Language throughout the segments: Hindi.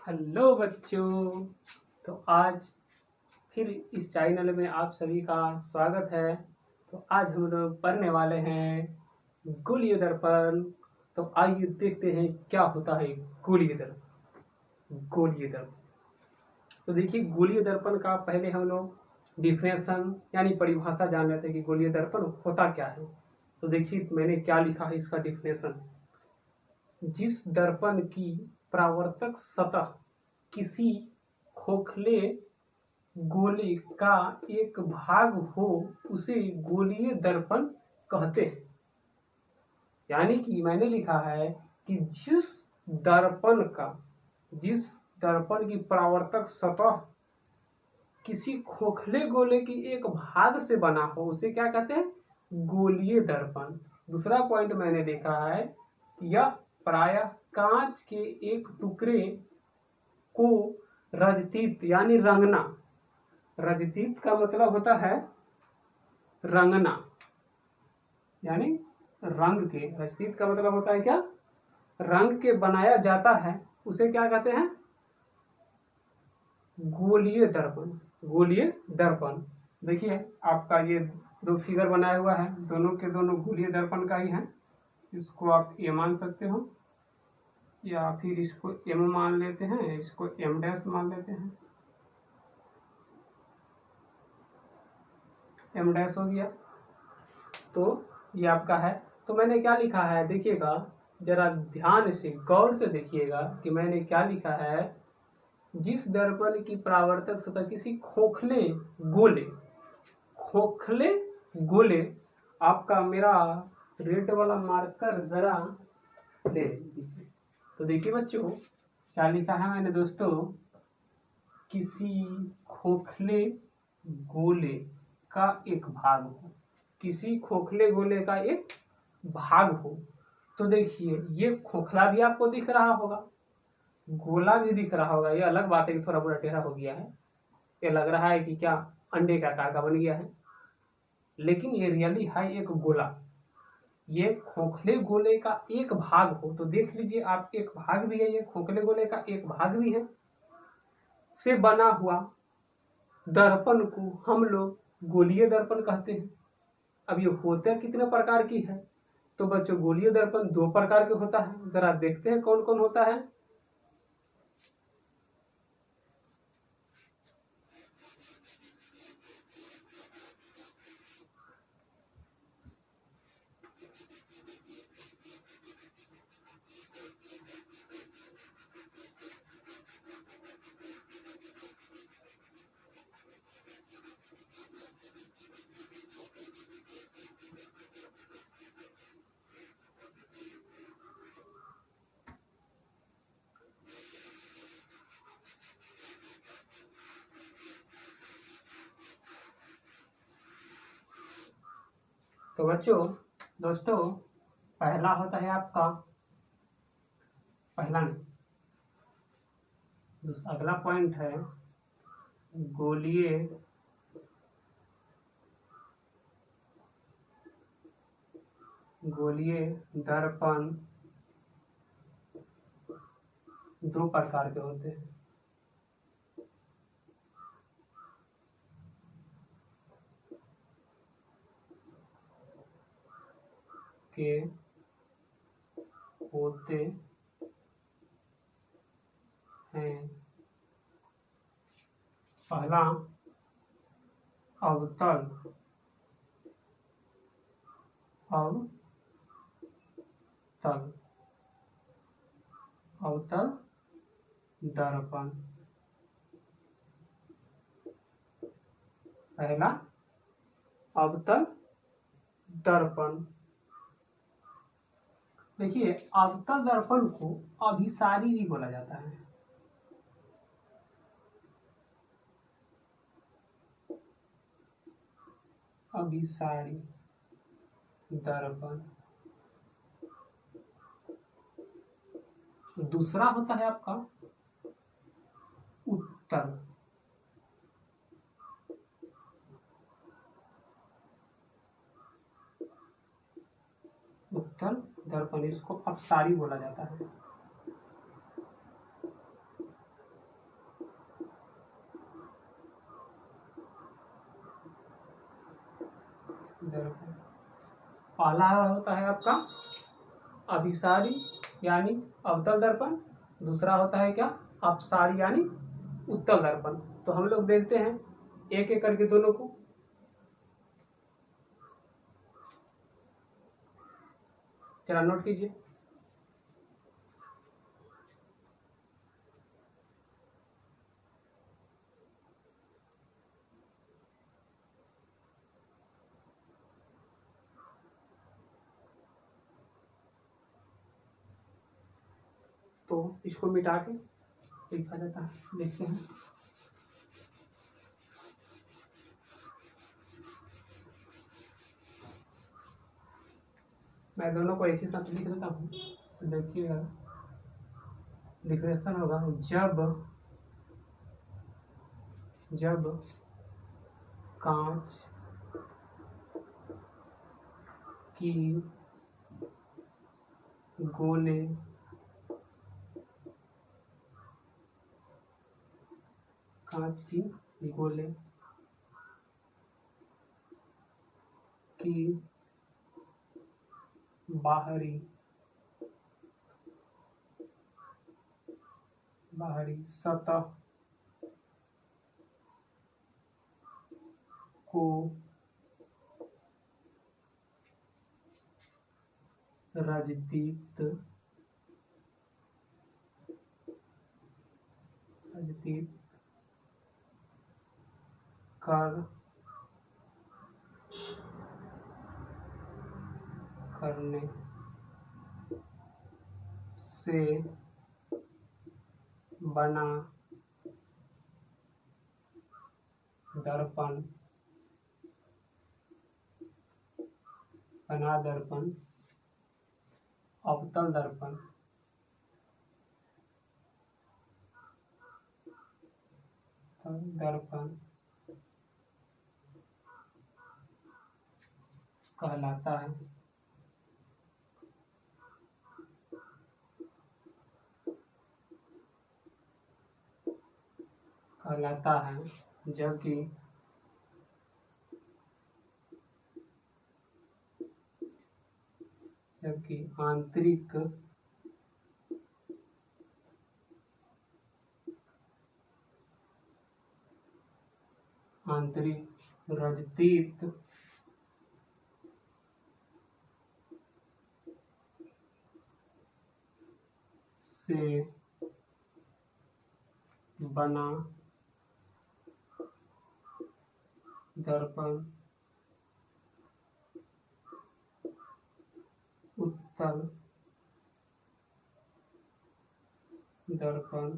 हेलो बच्चों। तो आज फिर इस चैनल में आप सभी का स्वागत है। तो आज हम लोग पढ़ने वाले हैं गोलीय दर्पण। तो आइए देखते हैं क्या होता है गोलीय दर्पण। गोलीय दर्पण तो देखिए, गोलीय दर्पण का पहले हम लोग डिफिनेशन यानी परिभाषा जान लेते हैं कि गोलीय दर्पण होता क्या है। तो देखिए मैंने क्या लिखा है इसका डिफिनेशन। जिस दर्पण की परावर्तक सतह किसी खोखले गोले का एक भाग हो उसे गोलीय दर्पण कहते हैं। यानी कि मैंने लिखा है कि जिस दर्पण की परावर्तक सतह किसी खोखले गोले की एक भाग से बना हो उसे क्या कहते हैं? गोलीय दर्पण। दूसरा पॉइंट मैंने लिखा है, यह प्रायः कांच के एक टुकड़े को रजतीत यानी रंगना। रजतीत का मतलब होता है रंगना, यानी रंग के। रजतीत का मतलब होता है क्या? रंग के बनाया जाता है, उसे क्या कहते हैं? गोलीय दर्पण। गोलीय दर्पण। देखिए आपका ये दो फिगर बनाया हुआ है, दोनों के दोनों गोलीय दर्पण का ही है। इसको आप ए मान सकते हो या फिर इसको एम मान लेते हैं, इसको एम डैश मान लेते हैं। एम डैश हो गया। तो ये आपका है। तो मैंने क्या लिखा है देखिएगा, जरा ध्यान से गौर से देखिएगा कि मैंने क्या लिखा है। जिस दर्पण की परावर्तक सतह किसी खोखले गोले आपका मेरा रेड वाला मार्कर जरा ले लीजिए। तो देखिए बच्चों क्या लिखा है मैंने दोस्तों, किसी खोखले गोले का एक भाग हो। किसी खोखले गोले का एक भाग हो। तो देखिए ये खोखला भी आपको दिख रहा होगा, गोला भी दिख रहा होगा। ये अलग बात है कि थोड़ा बड़ा टेढ़ा हो गया है, ये लग रहा है कि क्या अंडे का आकार का बन गया है, लेकिन ये रियली है एक गोला। ये खोखले गोले का एक भाग हो तो देख लीजिए आप, एक भाग भी है, ये खोखले गोले का एक भाग भी है से बना हुआ दर्पण को हम लोग गोलीय दर्पण कहते हैं। अब ये होता कितने प्रकार की है? तो बच्चों गोलीय दर्पण दो प्रकार के होता है, जरा देखते हैं कौन कौन होता है। तो बच्चों दोस्तों पहला होता है आपका, पहला नहीं, अगला पॉइंट है गोलीय दर्पण दो प्रकार के होते हैं। पहला अवतल दर्पण। पहला अवतल दर्पण। देखिए अवतल दर्पण को अभिसारी भी बोला जाता है। अभिसारी दर्पण। दूसरा होता है आपका उत्तल दर्पण, इसको अपसारी बोला जाता है। पहला होता है आपका अभिसारी यानी अवतल दर्पण, दूसरा होता है क्या अपसारी यानी उत्तल दर्पण। तो हम लोग देखते हैं एक एक करके दोनों को। जरा नोट कीजिए। तो इसको मिटा के लिखा जाता है, देखते हैं। मैं दोनों को एक ही साथ लिख देता हूँ, देखिएगा डिक्रेशन होगा। जब कांच की गोले की बाहरी सतह को रजदीप्त करने से बना दर्पण अवतल दर्पण कहलाता है। जबकि आंतरिक रजदीप्त से बना दर्पण उत्तल दर्पण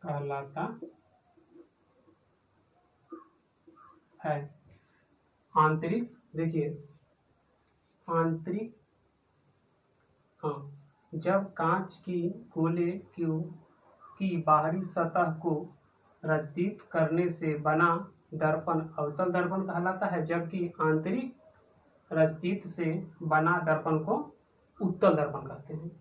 कहलाता है। आंतरिक, देखिए आंतरिक, हाँ, जब कांच की गोले की बाहरी सतह को रजदीप्त करने से बना दर्पण अवतल दर्पण कहलाता है, जबकि आंतरिक रजदीप्त से बना दर्पण को उत्तल दर्पण कहते हैं।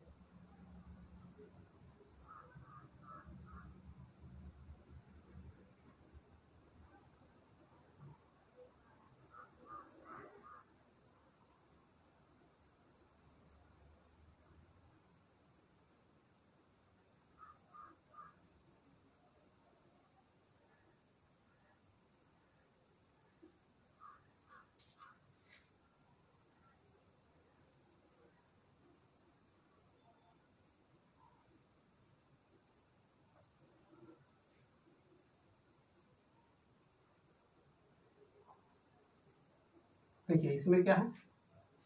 देखिए इसमें क्या है,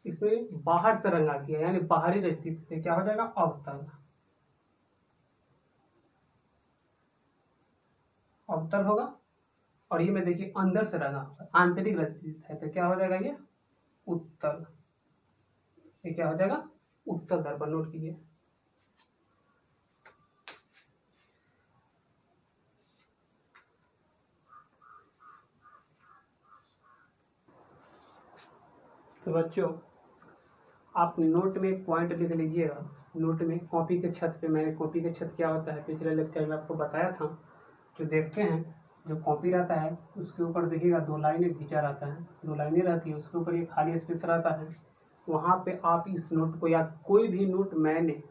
इसमें बाहर से रंगा किया यानी बाहरी रजदीप्त से क्या हो जाएगा अवतल होगा। और ये में देखिए अंदर से रंगा होगा आंतरिक रजदीप्त है, तो क्या हो जाएगा ये उत्तल। ये क्या हो जाएगा उत्तल दर्पण। नोट कीजिए। तो बच्चों आप नोट में एक पॉइंट लिख लीजिएगा नोट में कॉपी के छत पे, मैंने कॉपी के छत क्या होता है पिछले लेक्चर में आपको बताया था। जो देखते हैं, जो कॉपी रहता है उसके ऊपर देखिएगा 2 लाइनें खींचा रहता है, 2 लाइनें रहती है, उसके ऊपर ये खाली स्पेस रहता है। वहाँ पे आप इस नोट को, या कोई भी नोट मैंने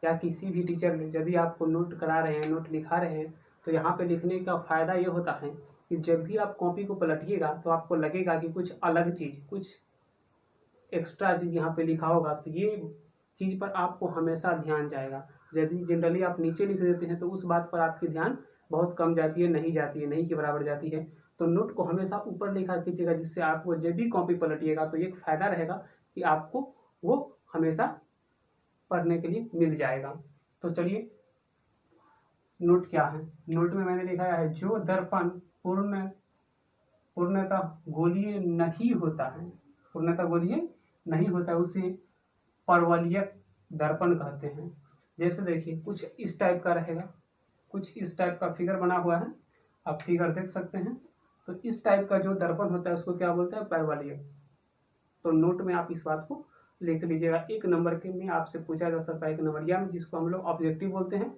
या किसी भी टीचर ने यदि आपको नोट करा रहे हैं, नोट लिखा रहे हैं, तो यहाँ पे लिखने का फ़ायदा ये होता है कि जब भी आप कॉपी को पलटिएगा तो आपको लगेगा कि कुछ अलग चीज़, कुछ एक्स्ट्रा चीज़ यहाँ पे लिखा होगा, तो ये चीज़ पर आपको हमेशा ध्यान जाएगा। यदि जनरली आप नीचे लिख देते हैं तो उस बात पर आपकी ध्यान बहुत कम जाती है, नहीं जाती है, नहीं के बराबर जाती है। तो नोट को हमेशा ऊपर लिखा कीजिएगा, जिससे आपको जब भी कॉपी पलटिएगा तो एक फ़ायदा रहेगा कि आपको वो हमेशा पढ़ने के लिए मिल जाएगा। तो चलिए, नोट क्या है। नोट में मैंने लिखा है, जो दर्पण पूर्णतः गोलीय नहीं होता है, पूर्णतः गोलीय नहीं होता है, उसे परवलयक दर्पण कहते हैं। जैसे देखिए कुछ इस टाइप का रहेगा, कुछ इस टाइप का फिगर बना हुआ है, आप फिगर देख सकते हैं। तो इस टाइप का जो दर्पण होता है उसको क्या बोलते हैं, परवलयक। तो नोट में आप इस बात को लिख लीजिएगा। 1 नंबर के में आपसे पूछा जा सकता है, 1 नंबरिया में, जिसको हम लोग ऑब्जेक्टिव बोलते हैं,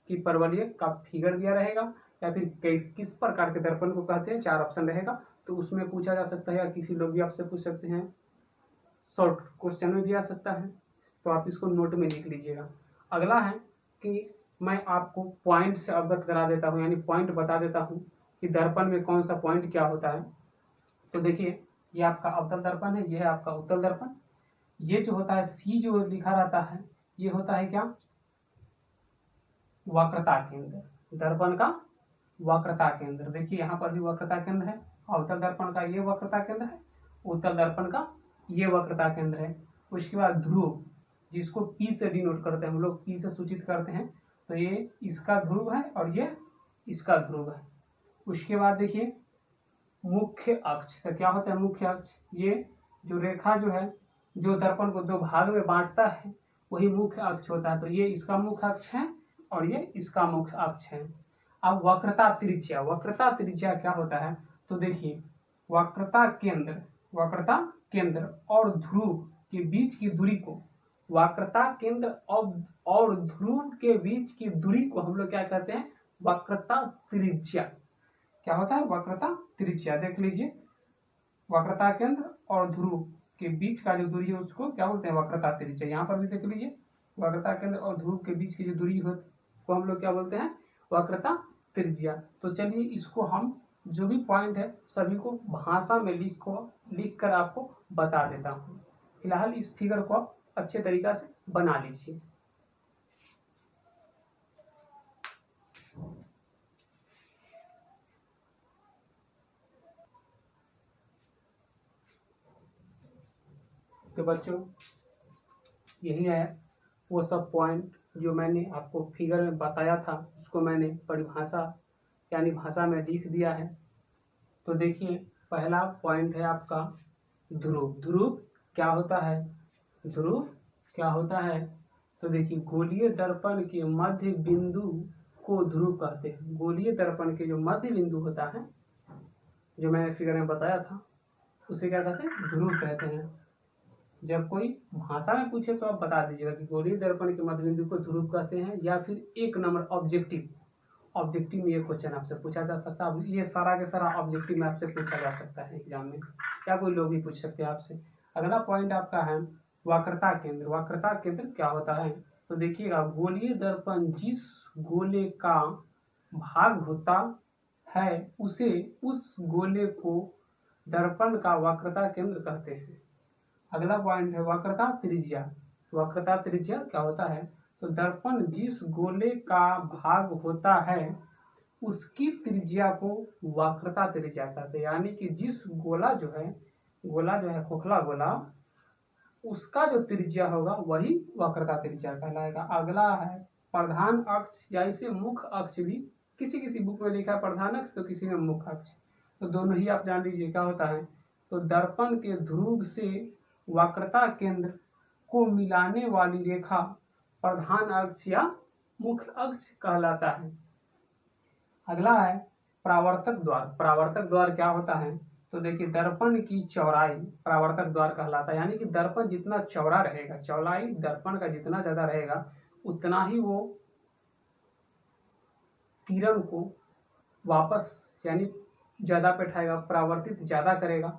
कि परवलयक का फिगर दिया रहेगा या फिर किस प्रकार के दर्पण को कहते हैं, 4 ऑप्शन रहेगा। तो उसमें पूछा जा सकता है, या किसी लोग भी आपसे पूछ सकते हैं, शॉर्ट क्वेश्चन में भी आ सकता है। तो आप इसको नोट में लिख लीजिएगा। अगला है कि मैं आपको पॉइंट से अवगत करा देता हूँ, यानी पॉइंट बता देता हूँ कि दर्पण में कौन सा पॉइंट क्या होता है। तो देखिए, ये आपका अवतल दर्पण है, ये है आपका उत्तल दर्पण। ये जो होता है सी जो लिखा रहता है, ये होता है क्या, वक्रता केंद्र, दर्पण का वक्रता केंद्र। देखिए यहाँ पर भी वक्रता केंद्र है, अवतल दर्पण का ये वक्रता केंद्र है, उत्तल दर्पण का ये वक्रता केंद्र है। उसके बाद ध्रुव, जिसको पी से डिनोट करते हैं हम लोग, पी से सूचित करते हैं, तो ये इसका ध्रुव है और ये इसका ध्रुव है। उसके बाद देखिए मुख्य अक्ष, तो क्या होता है मुख्य अक्ष, ये जो रेखा जो है, जो दर्पण को 2 भाग में बांटता है, वही मुख्य अक्ष होता है। तो ये इसका मुख्य अक्ष है और ये इसका मुख्य अक्ष है। अब वक्रता त्रिज्या, वक्रता त्रिज्या क्या होता है, तो देखिए वक्रता केंद्र और ध्रुव के बीच की दूरी को, वक्रता केंद्र और ध्रुव के बीच की दूरी को हम लोग क्या कहते हैं, वक्रता त्रिज्या। क्या होता है, वक्रता त्रिज्या। देख लीजिए, वक्रता केंद्र और ध्रुव के बीच का जो दूरी है उसको क्या बोलते हैं, वक्रता त्रिज्या। यहाँ पर भी देख लीजिए, वक्रता केंद्र और ध्रुव के बीच की जो दूरी हो को हम लोग क्या बोलते हैं, वक्रता त्रिज्या। तो चलिए इसको हम जो भी पॉइंट है सभी को भाषा में लिख कर आपको बता देता हूँ। फिलहाल इस फिगर को आप अच्छे तरीका से बना लीजिए। तो बच्चों, यही है वो सब पॉइंट जो मैंने आपको फिगर में बताया था, उसको मैंने परिभाषा यानी भाषा में लिख दिया है। तो देखिए, पहला पॉइंट है आपका ध्रुव। ध्रुव क्या होता है, ध्रुव क्या होता है, तो देखिए गोलीय दर्पण के मध्य बिंदु को ध्रुव कहते हैं। गोलीय दर्पण के जो मध्य बिंदु होता है, जो मैंने फिगर में बताया था, उसे क्या कहते हैं, ध्रुव कहते हैं। जब कोई भाषा में पूछे तो आप बता दीजिएगा कि गोलीय दर्पण के मध्य बिंदु को ध्रुव कहते हैं, या फिर 1 नंबर ऑब्जेक्टिव में ये क्वेश्चन आपसे पूछा जा सकता है। ये सारा के सारा ऑब्जेक्टिव में आपसे पूछा जा सकता है एग्जाम में, या कोई लोग भी पूछ सकते हैं आपसे। अगला पॉइंट आपका है वक्रता केंद्र। वक्रता केंद्र क्या होता है, तो देखिएगा गोलीय दर्पण जिस गोले का भाग होता है उसे, उस गोले को दर्पण का वक्रता केंद्र कहते हैं। अगला पॉइंट है वक्रता त्रिज्या। वक्रता त्रिज्या क्या होता है, तो दर्पण जिस गोले का भाग होता है उसकी त्रिज्या को वक्रता त्रिज्या कहते हैं। यानी कि जिस गोला जो है खोखला गोला, उसका जो त्रिज्या होगा वही वक्रता त्रिज्या कहलाएगा। अगला है प्रधान अक्ष, या इसे मुख्य अक्ष भी, किसी बुक में लिखा है प्रधान अक्ष तो किसी में मुख्य अक्ष, तो दोनों ही आप जान लीजिए क्या होता है। तो दर्पण के ध्रुव से वक्रता केंद्र को मिलाने वाली रेखा प्रधान अक्ष या मुख्य अक्ष कहलाता है। अगला है परावर्तक द्वार। परावर्तक द्वार क्या होता है, तो देखिए दर्पण की चौड़ाई परावर्तक द्वार कहलाता है, यानी कि दर्पण जितना चौड़ा रहेगा, चौड़ाई दर्पण का जितना ज़्यादा रहेगा उतना ही वो किरण को वापस यानी ज़्यादा बैठाएगा, परावर्तित ज़्यादा करेगा,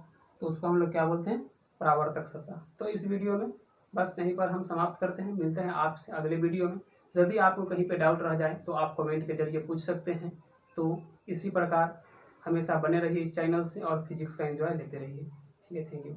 तो उसको हम लोग क्या बोलते हैं, परावर्तक सतह। तो इस वीडियो में बस यहीं पर हम समाप्त करते हैं, मिलते हैं आपसे अगले वीडियो में। यदि आपको कहीं पे डाउट रह जाए तो आप कमेंट के जरिए पूछ सकते हैं। तो इसी प्रकार हमेशा बने रहिए इस चैनल से और फिजिक्स का एंजॉय लेते रहिए। ठीक है, थैंक यू।